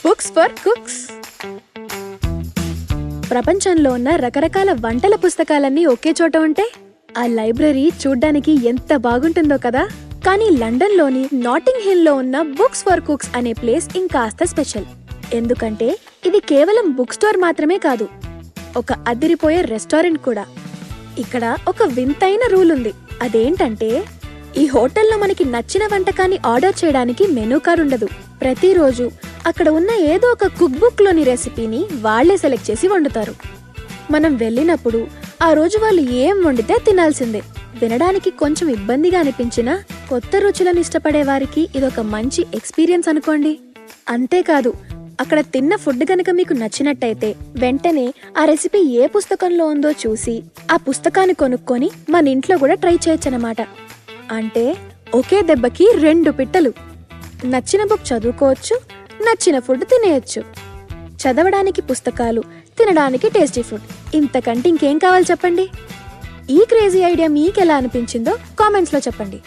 Books for cooks. ప్రపంచంలో ఉన్న రకరకాల వంటల పుస్తకాలన్నీ ఒకే చోట ఉంటే ఆ లైబ్రరీ చూడ్డానికి ఎంత బాగుంటుందో కదా. కానీ లండన్లోని నాటింగ్ హిల్ లో ఉన్న బుక్స్ ఫర్ కుక్స్ అనే ప్లేస్ ఇంకాస్త స్పెషల్. ఎందుకంటే ఇది కేవలం బుక్ స్టోర్ మాత్రమే కాదు, ఒక అదిరిపోయే రెస్టారెంట్ కూడా. ఇక్కడ ఒక వింతైన రూల్ ఉంది. అదేంటంటే ఈ హోటల్లో మనకి నచ్చిన వంటకాన్ని ఆర్డర్ చేయడానికి మెనూ కార్డ్ ఉండదు. ప్రతిరోజు అక్కడ ఉన్న ఏదో ఒక కుక్ బుక్ లోని రెసిపీని వాళ్లే సెలెక్ట్ చేసి వండుతారు. మనం వెళ్ళినప్పుడు ఆ రోజు వాళ్ళు ఏం వండితే తినాల్సిందే. వినడానికి కొంచెం ఇబ్బందిగా అనిపించినా కొత్త రుచులను ఇష్టపడే వారికి ఇదొక మంచి ఎక్స్పీరియన్స్ అనుకోండి. అంతేకాదు, అక్కడ తిన్న ఫుడ్ గనక మీకు నచ్చినట్టయితే వెంటనే ఆ రెసిపీ ఏ పుస్తకంలో ఉందో చూసి ఆ పుస్తకాన్ని కొనుక్కొని మన ఇంట్లో కూడా ట్రై చేయొచ్చనమాట. అంటే ఒకే దెబ్బకి 2 పిట్టలు. నచ్చిన బుక్ చదువుకోవచ్చు, నచ్చిన ఫుడ్ తినేయచ్చు. చదవడానికి పుస్తకాలు, తినడానికి టేస్టీ ఫుడ్, ఇంతకంటే ఇంకేం కావాలి చెప్పండి. ఈ క్రేజీ ఐడియా మీకెలా అనిపించిందో కామెంట్స్లో చెప్పండి.